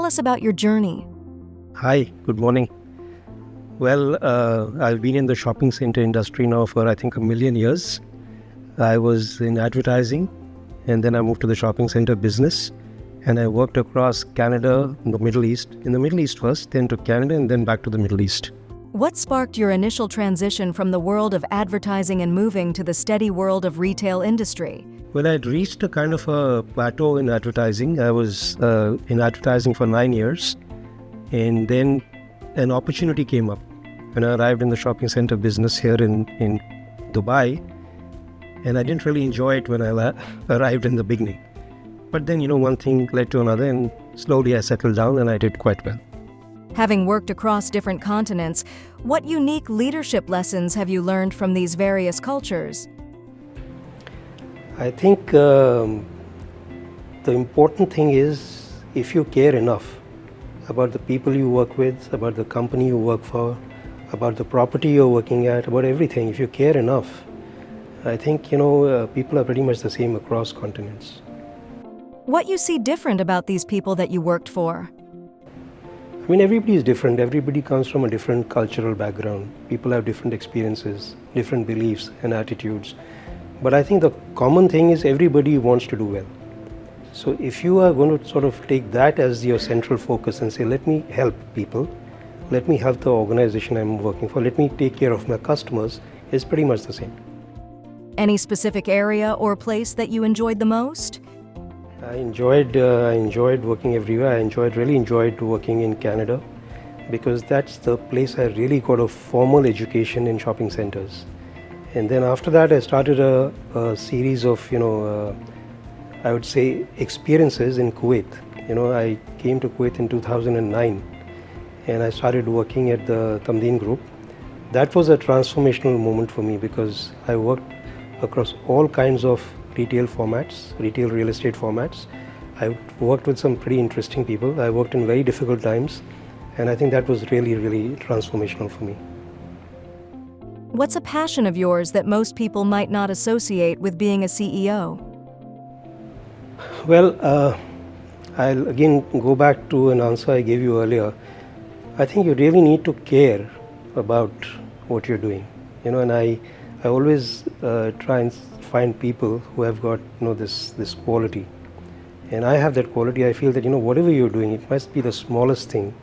us about your journey. Hi, good morning. Well, I've been in the shopping center industry now for I think a million years. I was in advertising and then I moved to the shopping center business and I worked across Canada and the Middle East. In the Middle East first, then to Canada and then back to the Middle East. What sparked your initial transition from the world of advertising and moving to the steady world of retail industry? Well, I'd reached a kind of a plateau in advertising. I was in advertising for 9 years and then an opportunity came up when I arrived in the shopping center business here in Dubai, and I didn't really enjoy it when I arrived in the beginning. But then, one thing led to another and slowly I settled down and I did quite well. Having worked across different continents, what unique leadership lessons have you learned from these various cultures? I think the important thing is if you care enough about the people you work with, about the company you work for, about the property you're working at, about everything, if you care enough, I think, people are pretty much the same across continents. What you see different about these people that you worked for? I mean, everybody is different. Everybody comes from a different cultural background. People have different experiences, different beliefs and attitudes. But I think the common thing is everybody wants to do well. So if you are going to sort of take that as your central focus and say, let me help people, let me help the organization I'm working for, let me take care of my customers, it's pretty much the same. Any specific area or place that you enjoyed the most? I enjoyed working everywhere. I really enjoyed working in Canada because that's the place I really got a formal education in shopping centers. And then after that, I started a series of, I would say, experiences in Kuwait. I came to Kuwait in 2009 and I started working at the Tamdeen Group. That was a transformational moment for me because I worked across all kinds of retail formats, retail real estate formats. I worked with some pretty interesting people. I worked in very difficult times and I think that was really, really transformational for me. What's a passion of yours that most people might not associate with being a CEO? Well, I'll again go back to an answer I gave you earlier. I think you really need to care about what you're doing, and I always try and find people who have got this quality, and I have that quality. I feel that whatever you're doing, it must be the smallest thing.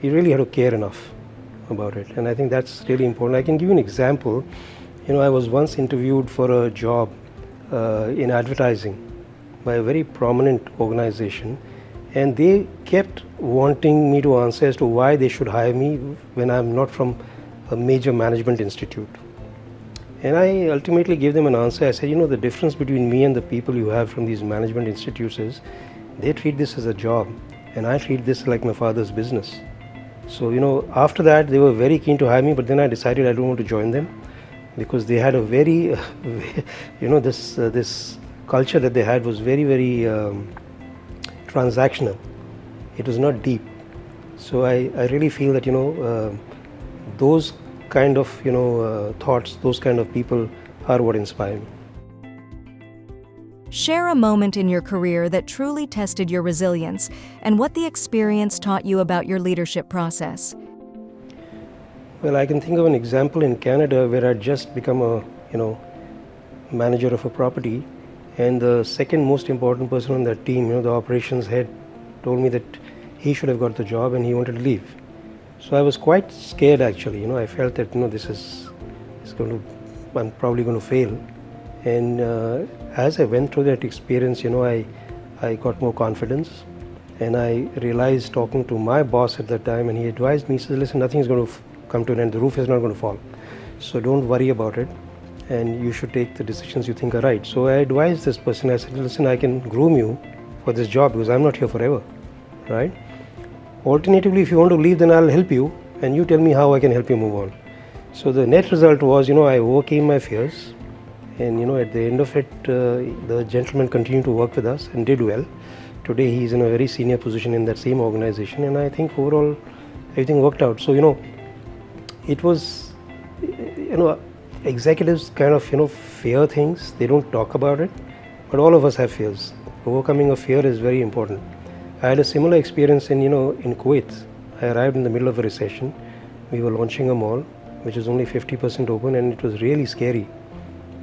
You really have to care enough about it, and I think that's really important. I can give you an example. I was once interviewed for a job in advertising by a very prominent organization, and they kept wanting me to answer as to why they should hire me when I'm not from a major management institute. And I ultimately gave them an answer. I said, the difference between me and the people you have from these management institutes is they treat this as a job and I treat this like my father's business. So, after that, they were very keen to hire me, but then I decided I don't want to join them because they had a very, this culture that they had was very, very transactional. It was not deep. So I really feel that, those kind of, thoughts, those kind of people are what inspire me. Share a moment in your career that truly tested your resilience and what the experience taught you about your leadership process. Well, I can think of an example in Canada where I'd just become a, manager of a property, and the second most important person on that team, the operations head, told me that he should have got the job and he wanted to leave. So I was quite scared actually. I felt that I'm probably going to fail. And as I went through that experience, I got more confidence, and I realized talking to my boss at that time, and he advised me, he says, listen, nothing is going to come to an end. The roof is not going to fall. So don't worry about it, and you should take the decisions you think are right. So I advised this person. I said, listen, I can groom you for this job because I'm not here forever, right? Alternatively, if you want to leave, then I'll help you, and you tell me how I can help you move on. So the net result was, I overcame my fears. And at the end of it, the gentleman continued to work with us and did well. Today he's in a very senior position in that same organization, and I think overall everything worked out. So it was executives kind of fear things. They don't talk about it, but all of us have fears. Overcoming a fear is very important. I had a similar experience in Kuwait. I arrived in the middle of a recession. We were launching a mall which was only 50% open, and it was really scary.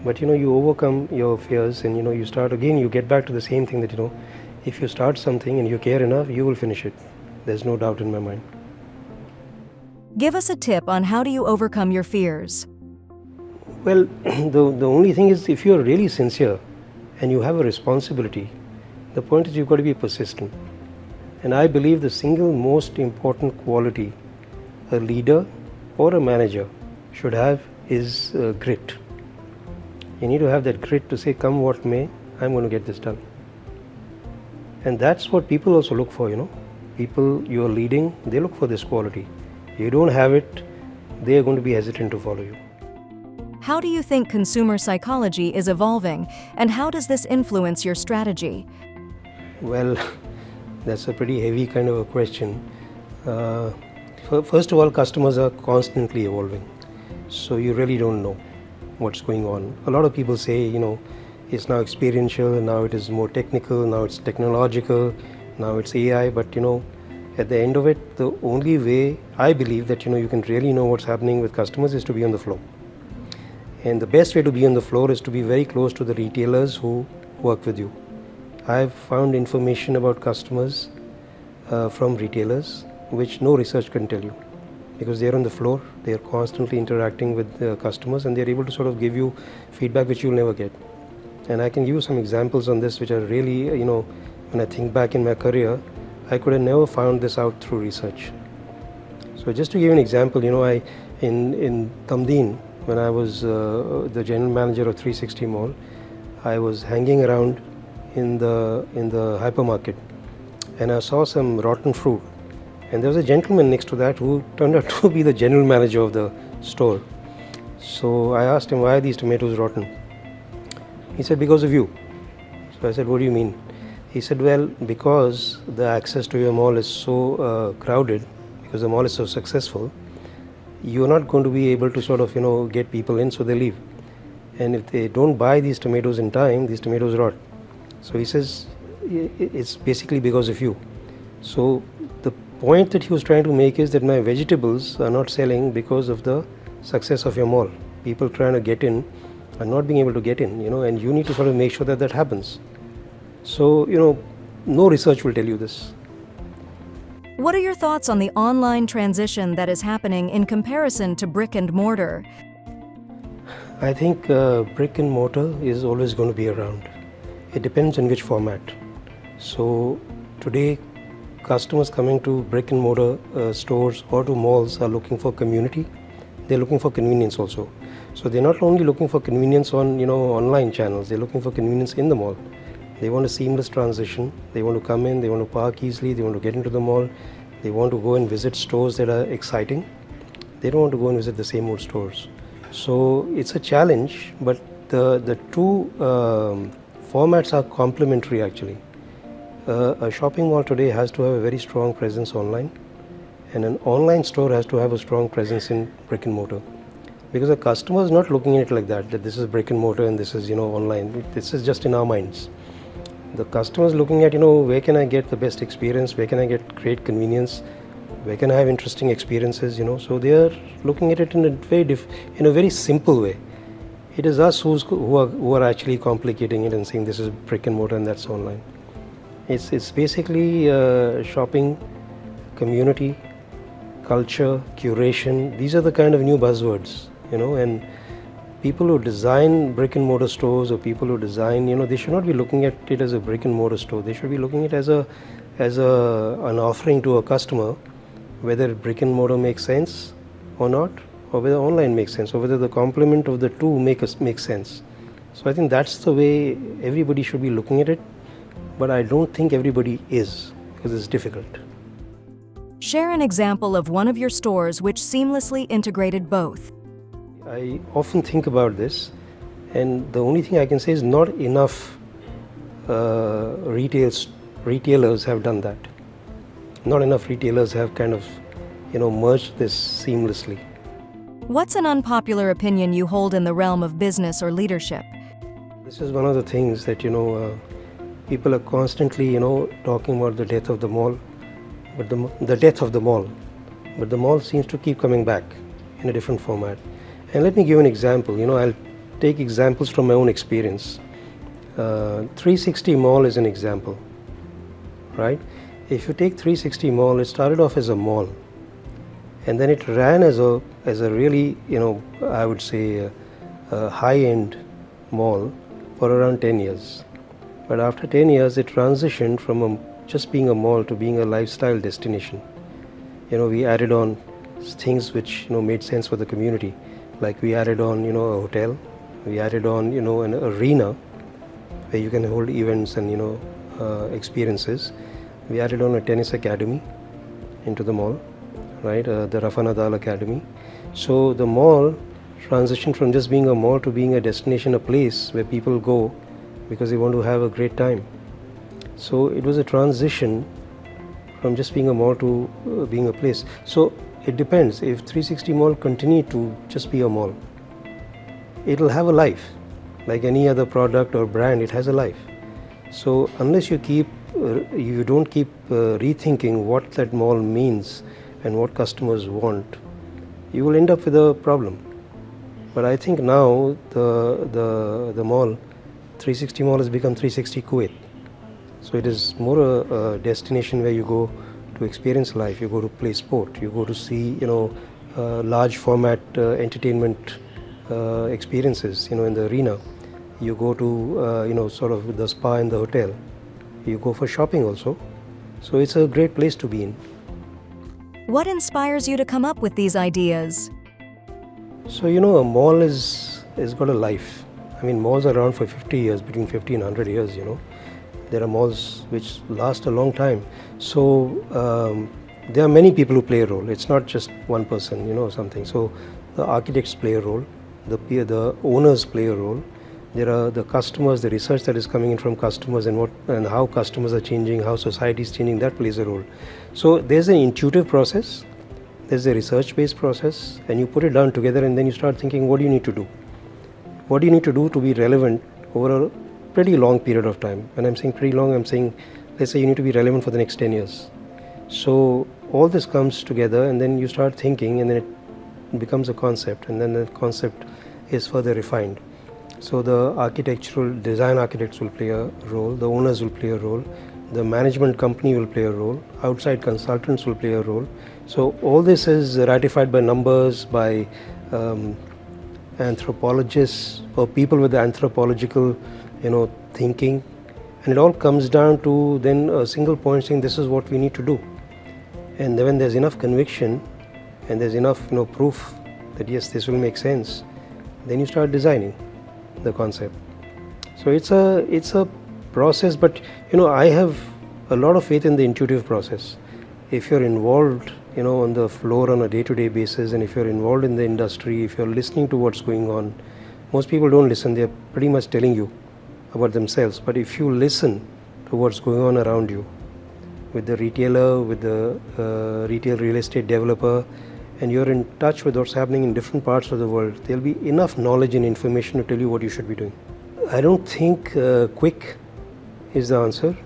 But you overcome your fears, and you start again. You get back to the same thing that if you start something and you care enough, you will finish it. There's no doubt in my mind. Give us a tip on how do you overcome your fears. Well, the only thing is, if you're really sincere and you have a responsibility, the point is you've got to be persistent. And I believe the single most important quality a leader or a manager should have is grit. You need to have that grit to say, come what may, I'm going to get this done. And that's what people also look for, People you're leading, they look for this quality. You don't have it, they are going to be hesitant to follow you. How do you think consumer psychology is evolving, and how does this influence your strategy? Well, that's a pretty heavy kind of a question. First of all, customers are constantly evolving, so you really don't know what's going on. A lot of people say, it's now experiential, now it is more technical, now it's technological, now it's AI, but at the end of it, the only way I believe that you can really know what's happening with customers is to be on the floor. And the best way to be on the floor is to be very close to the retailers who work with you. I've found information about customers from retailers which no research can tell you, because they're on the floor, they're constantly interacting with customers, and they're able to sort of give you feedback which you'll never get. And I can give you some examples on this which are really, when I think back in my career, I could have never found this out through research. So just to give you an example, I in Tamdeen, when I was the general manager of 360 Mall, I was hanging around in the hypermarket, and I saw some rotten fruit, and there was a gentleman next to that who turned out to be the general manager of the store. So I asked him, why are these tomatoes rotten? He said, because of you. So I said, what do you mean? He said, well, because the access to your mall is so crowded, because the mall is so successful, you're not going to be able to sort of get people in, so they leave. And if they don't buy these tomatoes in time, these tomatoes rot. So he says, it's basically because of you. So the point that he was trying to make is that my vegetables are not selling because of the success of your mall. People trying to get in are not being able to get in, and you need to sort of make sure that that happens. So, no research will tell you this. What are your thoughts on the online transition that is happening in comparison to brick and mortar? I think brick and mortar is always going to be around. It depends on which format. So today, customers coming to brick and mortar stores or to malls are looking for community. They're looking for convenience also. So they're not only looking for convenience on online channels. They're looking for convenience in the mall. They want a seamless transition. They want to come in, they want to park easily, they want to get into the mall. They want to go and visit stores that are exciting. They don't want to go and visit the same old stores. So it's a challenge, but the two formats are complementary actually. A shopping mall today has to have a very strong presence online, and an online store has to have a strong presence in brick and mortar. Because the customer is not looking at it like that this is brick and mortar and this is online. This is just in our minds. The customer is looking at where can I get the best experience, where can I get great convenience, where can I have interesting experiences, So they are looking at it in a very simple way. It is us who are actually complicating it and saying this is brick and mortar and that's online. It's basically shopping, community, culture, curation. These are the kind of new buzzwords, and people who design brick and mortar stores, or people who design, they should not be looking at it as a brick and mortar store. They should be looking at it as an offering to a customer, whether brick and mortar makes sense or not, or whether online makes sense, or whether the complement of the two makes sense. So I think that's the way everybody should be looking at it, but I don't think everybody is, because it's difficult. Share an example of one of your stores which seamlessly integrated both. I often think about this, and the only thing I can say is not enough retailers have done that. Not enough retailers have kind of, merged this seamlessly. What's an unpopular opinion you hold in the realm of business or leadership? This is one of the things that, people are constantly, talking about the death of the mall, but the death of the mall. But the mall seems to keep coming back in a different format. And let me give an example. I'll take examples from my own experience. 360 Mall is an example, right? If you take 360 Mall, it started off as a mall, and then it ran as a really, I would say, a high-end mall for around 10 years. But after 10 years, it transitioned from just being a mall to being a lifestyle destination. We added on things which made sense for the community, like we added on a hotel, we added on an arena where you can hold events and experiences. We added on a tennis academy into the mall, right? The Rafa Nadal Academy. So the mall transitioned from just being a mall to being a destination, a place where people go because they want to have a great time. So it was a transition from just being a mall to being a place. So it depends. If 360 Mall continue to just be a mall, it'll have a life. Like any other product or brand, it has a life. So unless you don't keep rethinking what that mall means and what customers want, you will end up with a problem. But I think now the mall, 360 Mall, has become 360 Kuwait. So it is more a destination where you go to experience life, you go to play sport, you go to see large format entertainment experiences in the arena. You go to sort of the spa in the hotel. You go for shopping also. So it's a great place to be in. What inspires you to come up with these ideas? So a mall is got a life. I mean, malls are around for 50 years, between 50 and 100 years. There are malls which last a long time. So there are many people who play a role. It's not just one person, something. So the architects play a role. The owners play a role. There are the customers, the research that is coming in from customers and how customers are changing, how society is changing, that plays a role. So there's an intuitive process, there's a research-based process, and you put it down together and then you start thinking, what do you need to do? What do you need to do to be relevant over a pretty long period of time? When I'm saying pretty long, I'm saying, let's say you need to be relevant for the next 10 years. So all this comes together and then you start thinking and then it becomes a concept, and then the concept is further refined. So the design architects will play a role, the owners will play a role, the management company will play a role, outside consultants will play a role. So all this is ratified by numbers, by anthropologists or people with the anthropological thinking, and it all comes down to then a single point saying this is what we need to do. And then when there's enough conviction and there's enough proof that yes, this will make sense, then you start designing the concept. So it's a process, but I have a lot of faith in the intuitive process. If you're involved on the floor on a day-to-day basis, and if you're involved in the industry, if you're listening to what's going on, most people don't listen. They're pretty much telling you about themselves. But if you listen to what's going on around you, with the retailer, with the retail real estate developer, and you're in touch with what's happening in different parts of the world, there'll be enough knowledge and information to tell you what you should be doing. I don't think quick is the answer.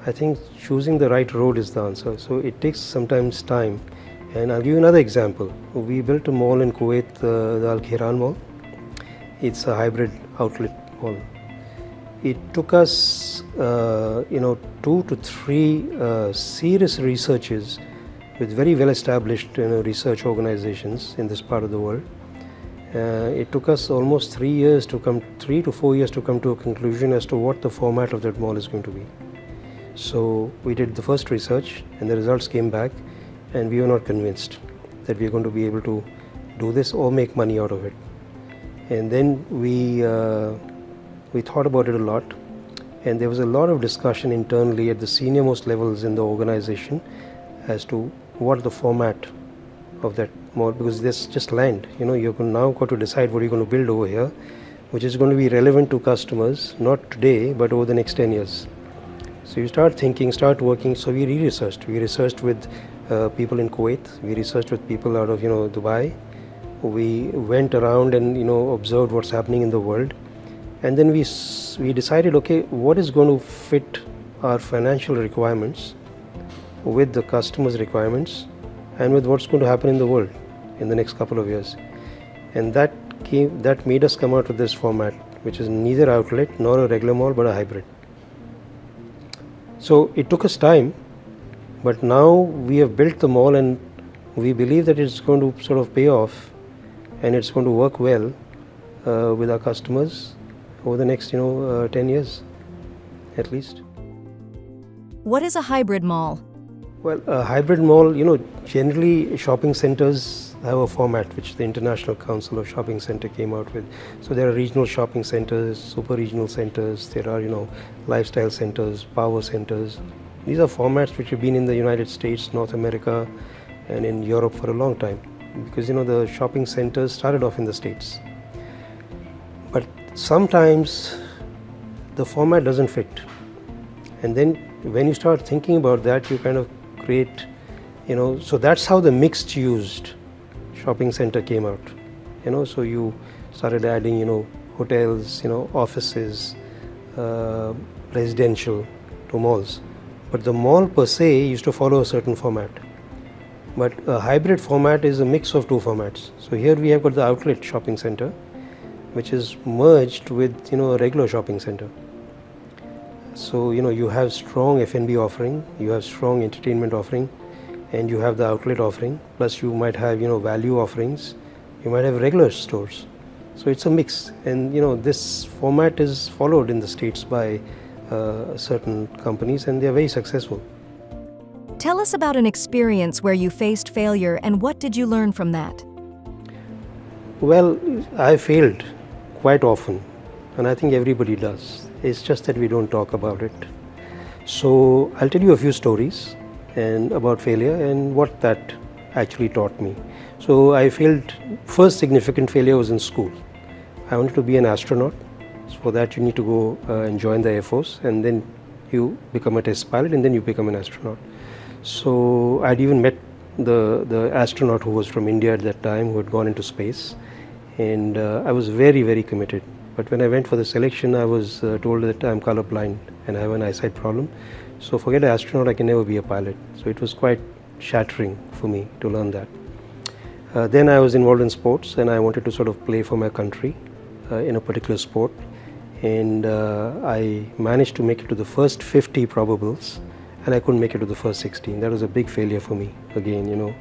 I think choosing the right road is the answer. So it takes sometimes time. And I'll give you another example. We built a mall in Kuwait, the Al Khairan Mall. It's a hybrid outlet mall. It took us 2 to 3 serious researches with very well established research organizations in this part of the world. It took us almost 3 to 4 years to come to a conclusion as to what the format of that mall is going to be. So we did the first research and the results came back, and we were not convinced that we are going to be able to do this or make money out of it. And then we thought about it a lot, and there was a lot of discussion internally at the senior most levels in the organization as to what the format of that mall, because there's just land. You're now got to decide what you're going to build over here, which is going to be relevant to customers, not today, but over the next 10 years. So you start thinking, start working. So we researched. We researched with people in Kuwait. We researched with people out of Dubai. We went around and observed what's happening in the world. And then we decided, okay, what is going to fit our financial requirements with the customer's requirements and with what's going to happen in the world in the next couple of years. And that made us come out with this format, which is neither outlet nor a regular mall, but a hybrid. So it took us time, but now we have built the mall and we believe that it's going to sort of pay off and it's going to work well with our customers over the next 10 years at least. What is a hybrid mall? Well, a hybrid mall, generally shopping centers have a format which the International Council of Shopping Center came out with. So there are regional shopping centers, super regional centers, there are, lifestyle centers, power centers. These are formats which have been in the United States, North America, and in Europe for a long time. Because, the shopping centers started off in the States. But sometimes the format doesn't fit. And then when you start thinking about that, you kind of create, so that's how the mixed used shopping center came out. So you started adding, hotels, offices, residential to malls. But the mall per se used to follow a certain format. But a hybrid format is a mix of two formats. So here we have got the outlet shopping center, which is merged with, a regular shopping center. So, you have strong F&B offering, you have strong entertainment offering, and you have the outlet offering. Plus you might have, value offerings, you might have regular stores. So it's a mix. And, this format is followed in the States by certain companies and they are very successful. Tell us about an experience where you faced failure and what did you learn from that? Well, I failed quite often, and I think everybody does. It's just that we don't talk about it. So I'll tell you a few stories and about failure and what that actually taught me. So I failed, first significant failure was in school. I wanted to be an astronaut. So for that you need to go and join the Air Force, and then you become a test pilot and then you become an astronaut. So I'd even met the astronaut who was from India at that time, who had gone into space, and I was very, very committed. But when I went for the selection, I was told that I'm colorblind and I have an eyesight problem. So forget an astronaut, I can never be a pilot. So it was quite shattering for me to learn that. Then I was involved in sports and I wanted to sort of play for my country in a particular sport. And I managed to make it to the first 50 probables, and I couldn't make it to the first 16. That was a big failure for me again,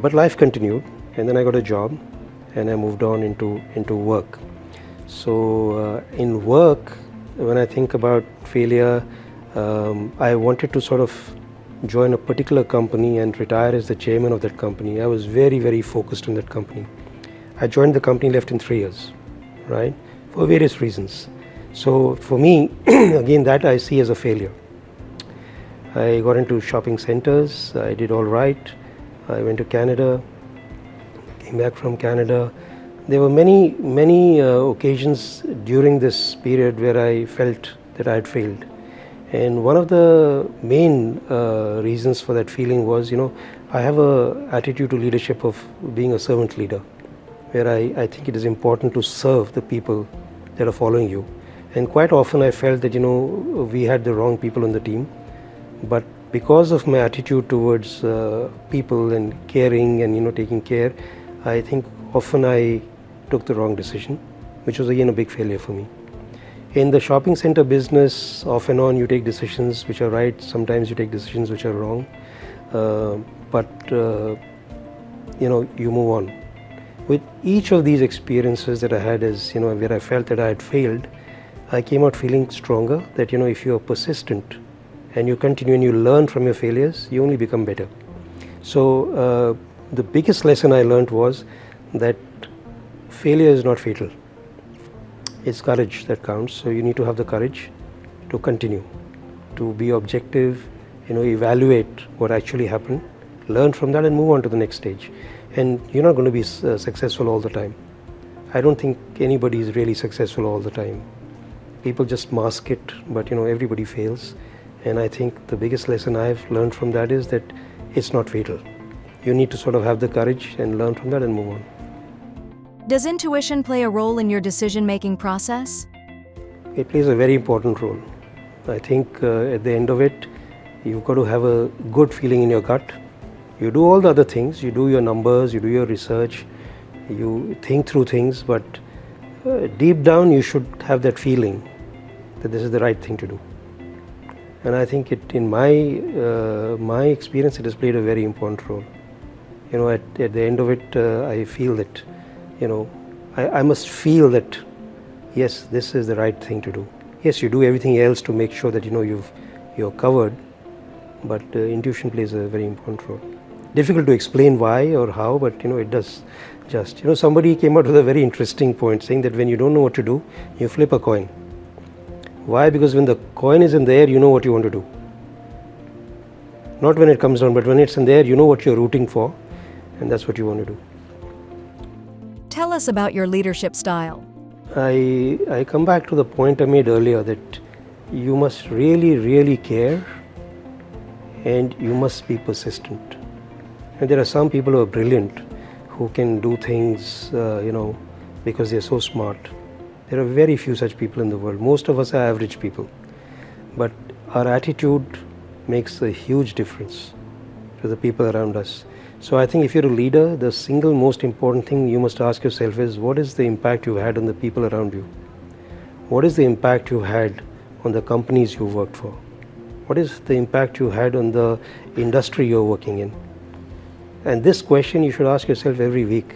but life continued, and then I got a job and I moved on into work. So in work, when I think about failure, I wanted to sort of join a particular company and retire as the chairman of that company. I was very, very focused on that company. I joined the company, left in 3 years, right, for various reasons. So for me, again, that I see as a failure. I got into shopping centers, I did all right. I went to Canada, came back from Canada. There were many occasions during this period where I felt that I had failed. And one of the main reasons for that feeling was, I have an attitude to leadership of being a servant leader, where I think it is important to serve the people that are following you. And quite often I felt that, we had the wrong people on the team. But because of my attitude towards people and caring and taking care, I think often I took the wrong decision, which was again a big failure for me. In the shopping center business, off and on you take decisions which are right, sometimes you take decisions which are wrong, but you move on. With each of these experiences that I had as, where I felt that I had failed, I came out feeling stronger, that if you are persistent and you continue and you learn from your failures, you only become better. So the biggest lesson I learned was that failure is not fatal. It's courage that counts. So you need to have the courage to continue, to be objective, evaluate what actually happened, learn from that and move on to the next stage. And you're not going to be successful all the time. I don't think anybody is really successful all the time. People just mask it, but everybody fails. And I think the biggest lesson I've learned from that is that it's not fatal. You need to sort of have the courage and learn from that and move on. Does intuition play a role in your decision-making process? It plays a very important role. I think at the end of it, you've got to have a good feeling in your gut. You do all the other things, you do your numbers, you do your research, you think through things, but deep down you should have that feeling that this is the right thing to do. And I think in my experience, it has played a very important role. At the end of it, I feel that, I must feel that, yes, this is the right thing to do. Yes, you do everything else to make sure that, you're covered, but intuition plays a very important role. Difficult to explain why or how, but, it does just. Somebody came out with a very interesting point saying that when you don't know what to do, you flip a coin. Why? Because when the coin is in the air, you know what you want to do. Not when it comes down, but when it's in the air, you know what you're rooting for, and that's what you want to do. Tell us about your leadership style. I come back to the point I made earlier that you must really, really care, and you must be persistent. And there are some people who are brilliant, who can do things, because they're so smart. There are very few such people in the world. Most of us are average people. But our attitude makes a huge difference to the people around us. So I think if you're a leader, the single most important thing you must ask yourself is, what is the impact you've had on the people around you? What is the impact you've had on the companies you've worked for? What is the impact you had on the industry you're working in? And this question you should ask yourself every week.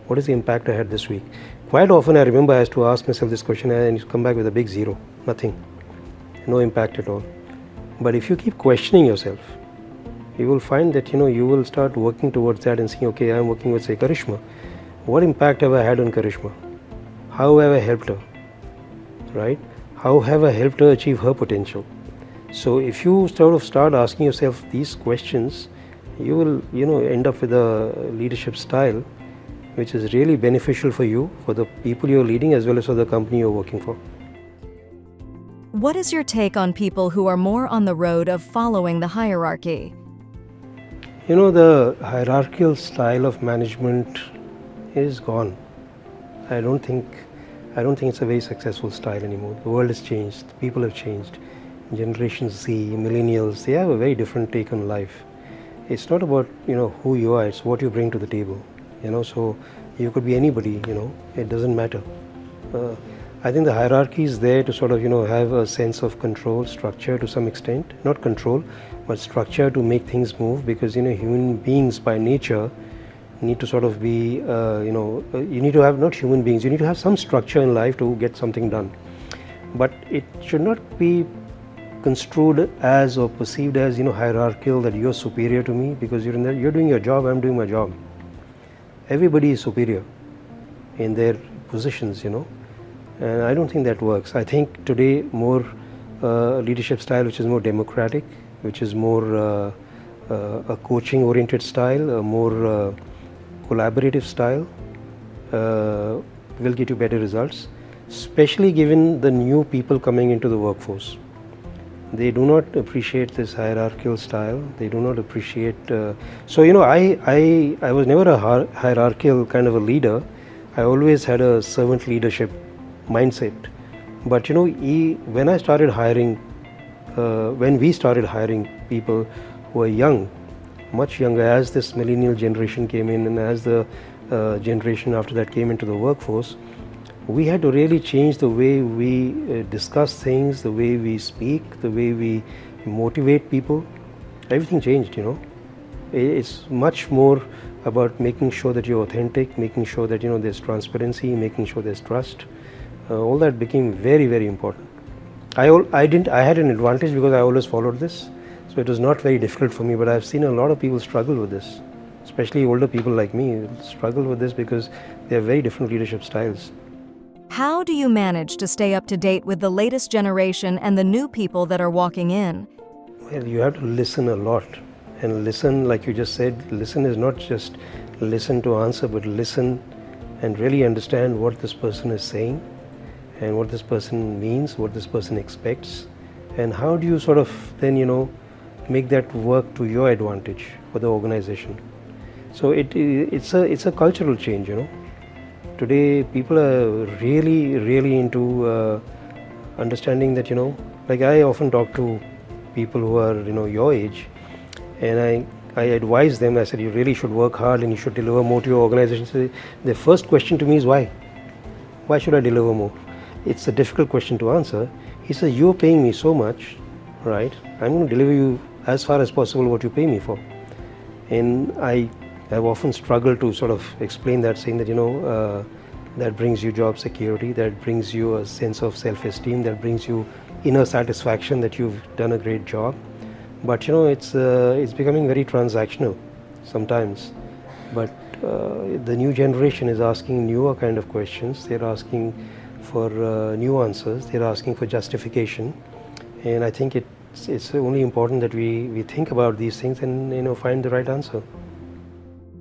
What is the impact I had this week? Quite often I remember I used to ask myself this question and you come back with a big zero, nothing, no impact at all. But if you keep questioning yourself, you will find that you will start working towards that and saying, okay, I'm working with, say, Karishma. What impact have I had on Karishma? How have I helped her? Right? How have I helped her achieve her potential? So if you start asking yourself these questions, you will end up with a leadership style which is really beneficial for you, for the people you're leading, as well as for the company you're working for. What is your take on people who are more on the road of following the hierarchy? The hierarchical style of management is gone. I don't think it's a very successful style anymore. The world has changed, people have changed. Generation Z, millennials, they have a very different take on life. It's not about who you are, it's what you bring to the table. So you could be anybody, it doesn't matter. I think the hierarchy is there to sort of, have a sense of control, structure to some extent. Not control, but structure to make things move, because, human beings by nature need to sort of be, you need to have, not human beings, you need to have some structure in life to get something done. But it should not be construed as or perceived as, hierarchical, that you're superior to me because you're doing your job, I'm doing my job. Everybody is superior in their positions, and I don't think that works. I think today more leadership style which is more democratic, which is more a coaching oriented style, a more collaborative style will get you better results, especially given the new people coming into the workforce. They do not appreciate this hierarchical style. They do not appreciate. I was never a hierarchical kind of a leader. I always had a servant leadership mindset. But when I started hiring, when we started hiring people who were young, much younger, as this millennial generation came in and as the generation after that came into the workforce, we had to really change the way we discuss things, the way we speak, the way we motivate people. Everything changed, It's much more about making sure that you're authentic, making sure that there's transparency, making sure there's trust. All that became very, very important. I had an advantage because I always followed this, so it was not very difficult for me. But I've seen a lot of people struggle with this, especially older people like me struggle with this because they have very different leadership styles. How do you manage to stay up to date with the latest generation and the new people that are walking in? Well, you have to listen a lot. And listen, like you just said, listen is not just listen to answer, but listen and really understand what this person is saying and what this person means, what this person expects, and how do you sort of then, make that work to your advantage for the organization. So it's a cultural change, Today, people are really, really into understanding that, like I often talk to people who are, your age, and I advise them. I said, you really should work hard and you should deliver more to your organization. So the first question to me is why? Why should I deliver more? It's a difficult question to answer. He says, you're paying me so much, right? I'm going to deliver you as far as possible what you pay me for. And I have often struggled to sort of explain that, saying that, that brings you job security, that brings you a sense of self-esteem, that brings you inner satisfaction that you've done a great job. But it's becoming very transactional sometimes. But the new generation is asking newer kind of questions. They're asking for new answers. They're asking for justification. And I think it's only important that we think about these things and find the right answer.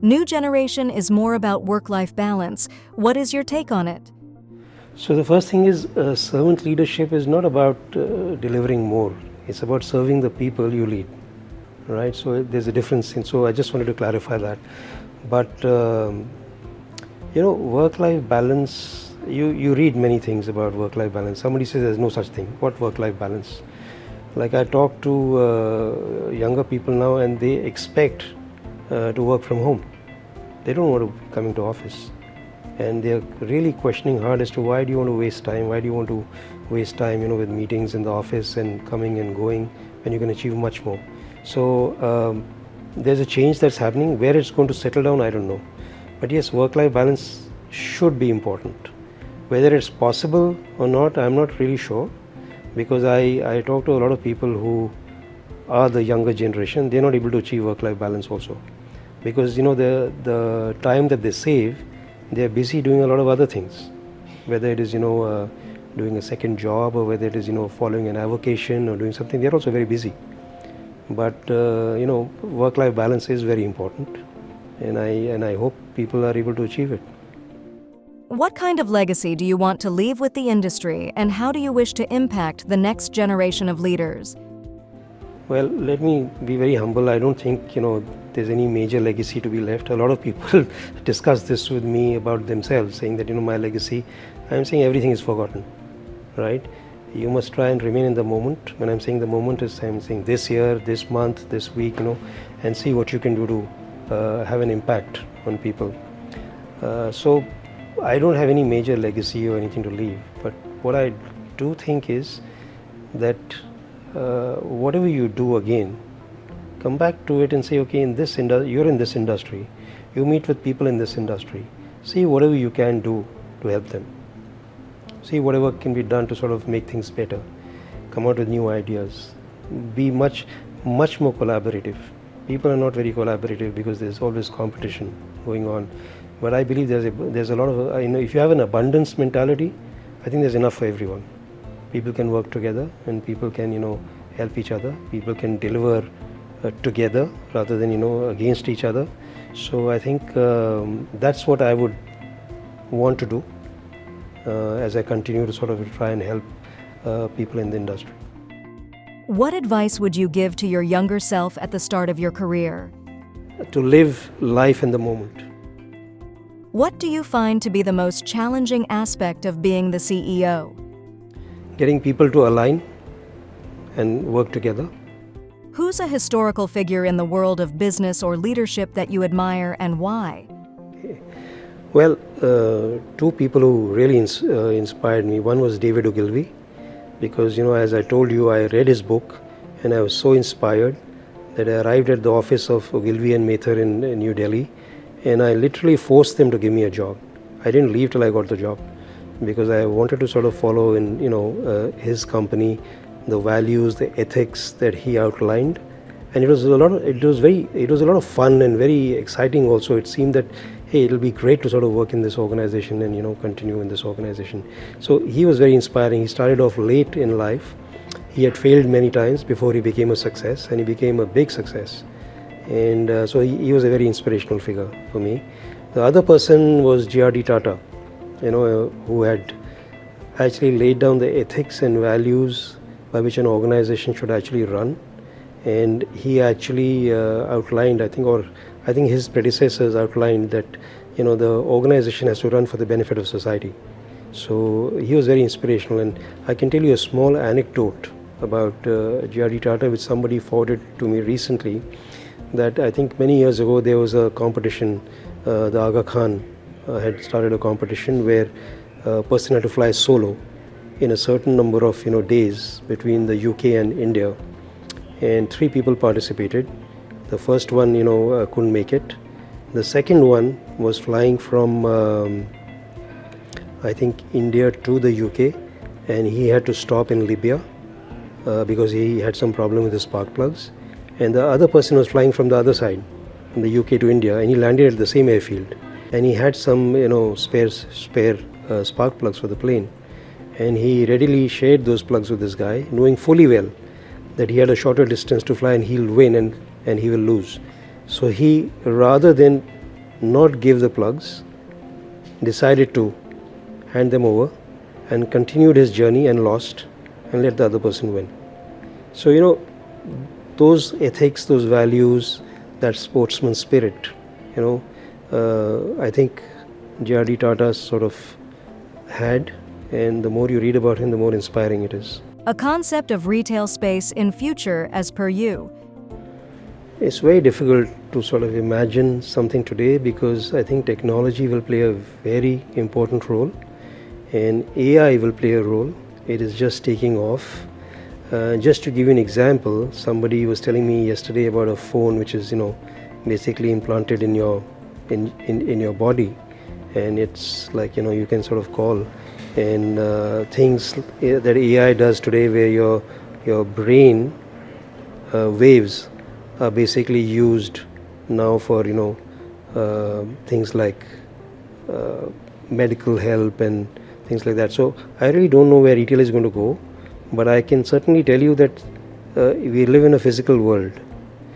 New generation is more about work-life balance. What is your take on it? So the first thing is servant leadership is not about delivering more. It's about serving the people you lead, right? So there's a difference. And so I just wanted to clarify that. But, work-life balance, you read many things about work-life balance. Somebody says there's no such thing. What work-life balance? Like I talk to younger people now and they expect to work from home. They don't want to be coming to office. And they're really questioning hard as to why do you want to waste time? Why do you want to waste time, with meetings in the office and coming and going when you can achieve much more? So there's a change that's happening. Where it's going to settle down, I don't know. But yes, work-life balance should be important. Whether it's possible or not, I'm not really sure, because I talk to a lot of people who are the younger generation. They're not able to achieve work-life balance also, because the time that they save, they're busy doing a lot of other things, whether it is doing a second job, or whether it is following an avocation or doing something. They're also very busy. But work-life balance is very important, and I hope people are able to achieve it. What kind of legacy do you want to leave with the industry, and how do you wish to impact the next generation of leaders? Well, let me be very humble. I don't think there's any major legacy to be left. A lot of people discuss this with me about themselves, saying that my legacy. I'm saying everything is forgotten, right? You must try and remain in the moment. When I'm saying the moment, I'm saying this year, this month, this week, and see what you can do to have an impact on people. So I don't have any major legacy or anything to leave. But what I do think is that whatever you do again, come back to it and say, okay, you're in this industry, you meet with people in this industry, see whatever you can do to help them, see whatever can be done to sort of make things better, come out with new ideas, be much more collaborative. People are not very collaborative because there's always competition going on. But I believe there's a lot of if you have an abundance mentality, I think there's enough for everyone. People can work together, and people can help each other. People can deliver together rather than against each other. So I think that's what I would want to do as I continue to sort of try and help people in the industry. What advice would you give to your younger self at the start of your career? To live life in the moment. What do you find to be the most challenging aspect of being the CEO? Getting people to align and work together. Who's a historical figure in the world of business or leadership that you admire, and why? Well, two people who really inspired me. One was David Ogilvy, because as I told you, I read his book and I was so inspired that I arrived at the office of Ogilvy and Mathur in New Delhi, and I literally forced them to give me a job. I didn't leave till I got the job, because I wanted to sort of follow in his company, the values, the ethics that he outlined, and it was a lot of fun and very exciting also. It seemed that, hey, it'll be great to sort of work in this organization and continue in this organization. So he was very inspiring. He started off late in life. He had failed many times before he became a success, and he became a big success. And so he was a very inspirational figure for me. The other person was J.R.D. Tata, who had actually laid down the ethics and values by which an organization should actually run. And he actually outlined, I think his predecessors outlined that, the organization has to run for the benefit of society. So he was very inspirational, and I can tell you a small anecdote about J.R.D. Tata, which somebody forwarded to me recently. That I think many years ago there was a competition. The Aga Khan had started a competition where a person had to fly solo in a certain number of days between the UK and India, and 3 people participated. The first one couldn't make it. The second one was flying from I think India to the UK, and he had to stop in Libya because he had some problem with his spark plugs. And the other person was flying from the other side, from the UK to India, and he landed at the same airfield. And he had some spare spark plugs for the plane. And he readily shared those plugs with this guy, knowing fully well that he had a shorter distance to fly and he'll win and he will lose. So he, rather than not give the plugs, decided to hand them over and continued his journey and lost and let the other person win. So those ethics, those values, that sportsman spirit, I think J.R.D. Tata sort of had, and the more you read about him, the more inspiring it is. A concept of retail space in future as per you. It's very difficult to sort of imagine something today because I think technology will play a very important role and AI will play a role. It is just taking off. Just to give you an example, somebody was telling me yesterday about a phone which is basically implanted in your body, and it's like you can sort of call, and things that AI does today where your brain waves are basically used now for things like medical help and things like that. So I really don't know where retail is going to go, but I can certainly tell you that we live in a physical world.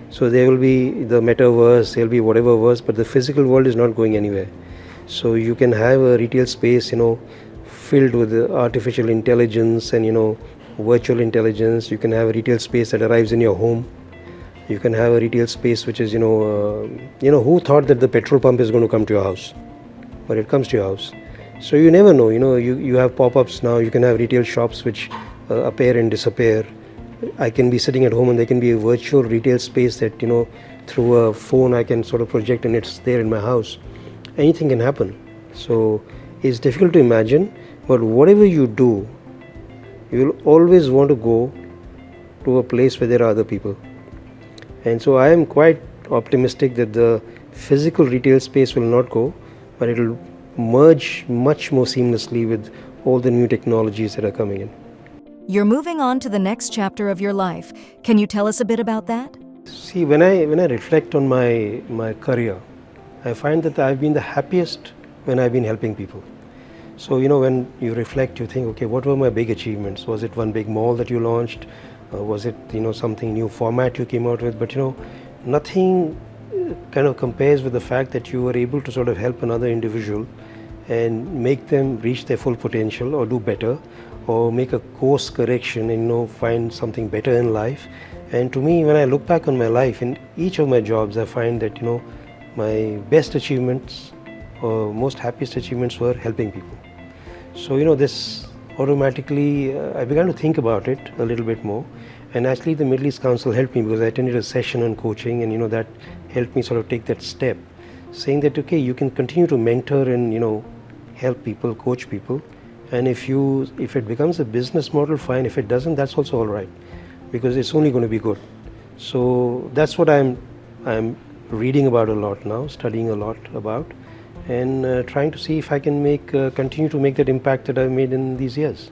So there will be the metaverse, there will be whatever verse, but the physical world is not going anywhere. So you can have a retail space filled with artificial intelligence and virtual intelligence. You can have a retail space that arrives in your home. You can have a retail space which is who thought that the petrol pump is going to come to your house, but it comes to your house. So you never know. You have pop-ups now. You can have retail shops which appear and disappear. I can be sitting at home and there can be a virtual retail space that through a phone I can sort of project and it's there in my house. Anything can happen. So it's difficult to imagine, but whatever you do, you will always want to go to a place where there are other people. And so I am quite optimistic that the physical retail space will not go, but it will merge much more seamlessly with all the new technologies that are coming in. You're moving on to the next chapter of your life. Can you tell us a bit about that? See, when I reflect on my career, I find that I've been the happiest when I've been helping people. So when you reflect, you think, okay, what were my big achievements? Was it one big mall that you launched? Was it something new format you came out with? But nothing kind of compares with the fact that you were able to sort of help another individual and make them reach their full potential or do better, or make a course correction and find something better in life. And to me, when I look back on my life, in each of my jobs, I find that my best achievements or most happiest achievements were helping people. So this automatically I began to think about it a little bit more, and actually the Middle East Council helped me because I attended a session on coaching, and that helped me sort of take that step, saying that okay, you can continue to mentor and help people, coach people. And if it becomes a business model, fine. If it doesn't, that's also all right, because it's only going to be good. So that's what I'm reading about a lot now, studying a lot about, and trying to see if I can continue to make that impact that I've made in these years.